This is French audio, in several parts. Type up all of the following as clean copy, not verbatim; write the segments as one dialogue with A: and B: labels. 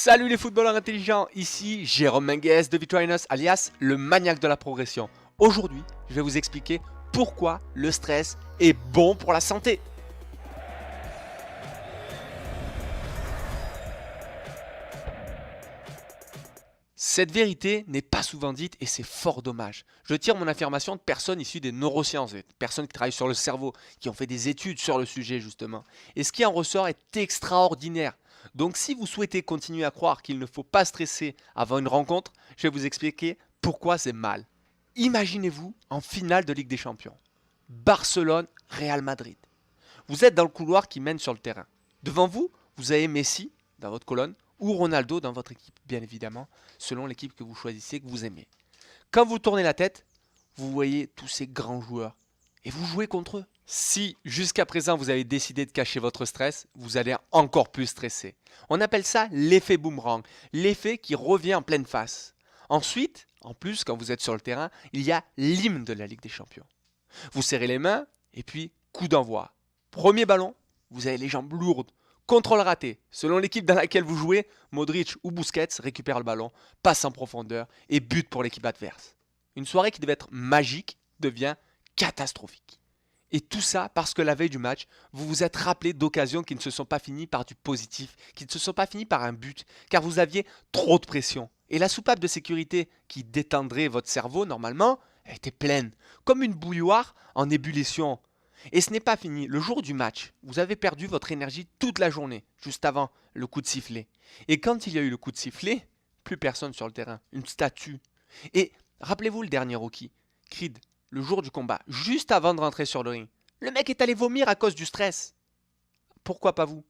A: Salut les footballeurs intelligents, ici Jérôme Menguez de Vitrainers alias le maniaque de la progression. Aujourd'hui, je vais vous expliquer pourquoi le stress est bon pour la santé. Cette vérité n'est pas souvent dite et c'est fort dommage. Je tire mon affirmation de personnes issues des neurosciences, de personnes qui travaillent sur le cerveau, qui ont fait des études sur le sujet justement. Et ce qui en ressort est extraordinaire. Donc si vous souhaitez continuer à croire qu'il ne faut pas stresser avant une rencontre, je vais vous expliquer pourquoi c'est mal. Imaginez-vous en finale de Ligue des Champions. Barcelone-Real Madrid. Vous êtes dans le couloir qui mène sur le terrain. Devant vous, vous avez Messi dans votre colonne ou Ronaldo dans votre équipe, bien évidemment, selon l'équipe que vous choisissez, que vous aimez. Quand vous tournez la tête, vous voyez tous ces grands joueurs et vous jouez contre eux. Si jusqu'à présent vous avez décidé de cacher votre stress, vous allez encore plus stresser. On appelle ça l'effet boomerang, l'effet qui revient en pleine face. Ensuite, en plus, quand vous êtes sur le terrain, il y a l'hymne de la Ligue des Champions. Vous serrez les mains et puis coup d'envoi. Premier ballon, vous avez les jambes lourdes. Contrôle raté. Selon l'équipe dans laquelle vous jouez, Modric ou Busquets récupère le ballon, passe en profondeur et bute pour l'équipe adverse. Une soirée qui devait être magique devient catastrophique. Et tout ça parce que la veille du match, vous vous êtes rappelé d'occasions qui ne se sont pas finies par du positif, qui ne se sont pas finies par un but, car vous aviez trop de pression. Et la soupape de sécurité qui détendrait votre cerveau normalement, elle était pleine, comme une bouilloire en ébullition. Et ce n'est pas fini. Le jour du match, vous avez perdu votre énergie toute la journée, juste avant le coup de sifflet. Et quand il y a eu le coup de sifflet, plus personne sur le terrain, une statue. Et rappelez-vous le dernier Rocky, Creed, le jour du combat, juste avant de rentrer sur le ring. Le mec est allé vomir à cause du stress. Pourquoi pas vous?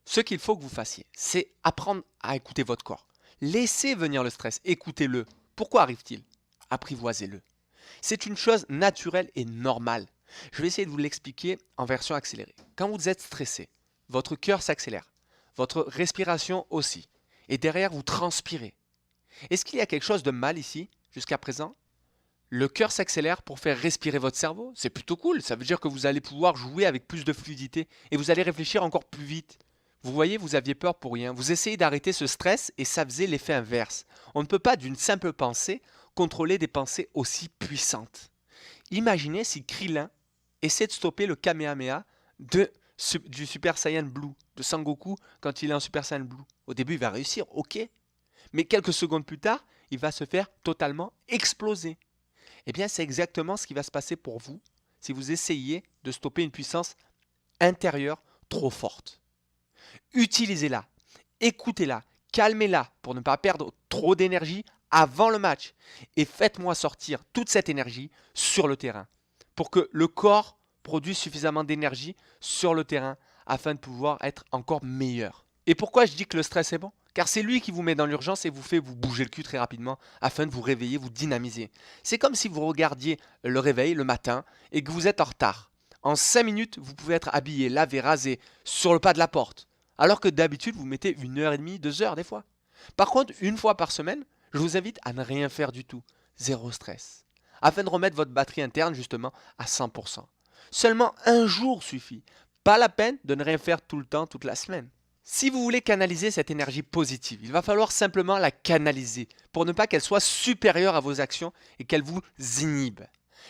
A: Ce qu'il faut que vous fassiez, c'est apprendre à écouter votre corps. Laissez venir le stress, écoutez-le. Pourquoi arrive-t-il? Apprivoisez-le. C'est une chose naturelle et normale. Je vais essayer de vous l'expliquer en version accélérée. Quand vous êtes stressé, votre cœur s'accélère, votre respiration aussi, et derrière vous transpirez. Est-ce qu'il y a quelque chose de mal ici, jusqu'à présent? Le cœur s'accélère pour faire respirer votre cerveau. C'est plutôt cool, ça veut dire que vous allez pouvoir jouer avec plus de fluidité et vous allez réfléchir encore plus vite. Vous voyez, vous aviez peur pour rien. Vous essayez d'arrêter ce stress et ça faisait l'effet inverse. On ne peut pas d'une simple pensée contrôler des pensées aussi puissantes. Imaginez si Krillin essaie de stopper le Kamehameha du Super Saiyan Blue, de Sangoku quand il est en Super Saiyan Blue. Au début, il va réussir, ok. Mais quelques secondes plus tard, il va se faire totalement exploser. Eh bien, c'est exactement ce qui va se passer pour vous si vous essayez de stopper une puissance intérieure trop forte. Utilisez-la, écoutez-la, calmez-la pour ne pas perdre trop d'énergie avant le match. Et faites-moi sortir toute cette énergie sur le terrain pour que le corps produise suffisamment d'énergie sur le terrain afin de pouvoir être encore meilleur. Et pourquoi je dis que le stress est bon? Car c'est lui qui vous met dans l'urgence et vous fait vous bouger le cul très rapidement afin de vous réveiller, vous dynamiser. C'est comme si vous regardiez le réveil le matin et que vous êtes en retard. En 5 minutes, vous pouvez être habillé, lavé, rasé, sur le pas de la porte. Alors que d'habitude, vous mettez 1h30, 2h des fois. Par contre, une fois par semaine, je vous invite à ne rien faire du tout. Zéro stress. Afin de remettre votre batterie interne justement à 100%. Seulement un jour suffit. Pas la peine de ne rien faire tout le temps, toute la semaine. Si vous voulez canaliser cette énergie positive, il va falloir simplement la canaliser pour ne pas qu'elle soit supérieure à vos actions et qu'elle vous inhibe.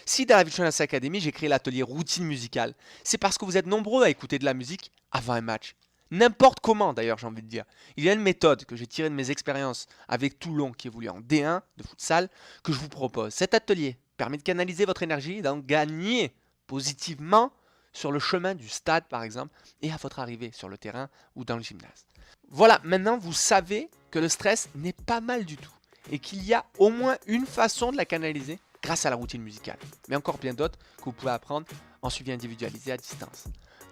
A: Si dans la Vitrainers Academy, j'ai créé l'atelier routine musicale, c'est parce que vous êtes nombreux à écouter de la musique avant un match. N'importe comment d'ailleurs, j'ai envie de dire. Il y a une méthode que j'ai tirée de mes expériences avec Toulon qui évolue en D1 de futsal que je vous propose. Cet atelier permet de canaliser votre énergie et d'en gagner positivement sur le chemin du stade par exemple et à votre arrivée sur le terrain ou dans le gymnase. Voilà, maintenant vous savez que le stress n'est pas mal du tout et qu'il y a au moins une façon de la canaliser grâce à la routine musicale. Mais encore bien d'autres que vous pouvez apprendre en suivi individualisé à distance.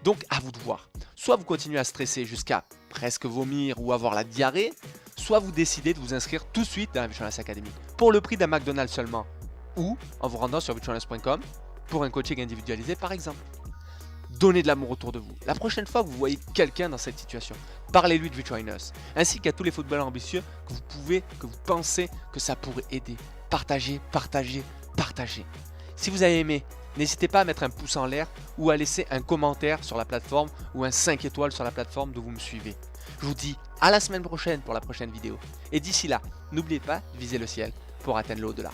A: Donc à vous de voir. Soit vous continuez à stresser jusqu'à presque vomir ou avoir la diarrhée, soit vous décidez de vous inscrire tout de suite dans la Vitrainers Academy pour le prix d'un McDonald's seulement ou en vous rendant sur vitrainers.com pour un coaching individualisé par exemple. Donnez de l'amour autour de vous. La prochaine fois que vous voyez quelqu'un dans cette situation, parlez-lui de Vitrainers, ainsi qu'à tous les footballeurs ambitieux que vous pensez que ça pourrait aider. Partagez, partagez, partagez. Si vous avez aimé, n'hésitez pas à mettre un pouce en l'air ou à laisser un commentaire sur la plateforme ou un 5 étoiles sur la plateforme d'où vous me suivez. Je vous dis À la semaine prochaine pour la prochaine vidéo. Et d'ici là, n'oubliez pas de viser le ciel pour atteindre l'au-delà.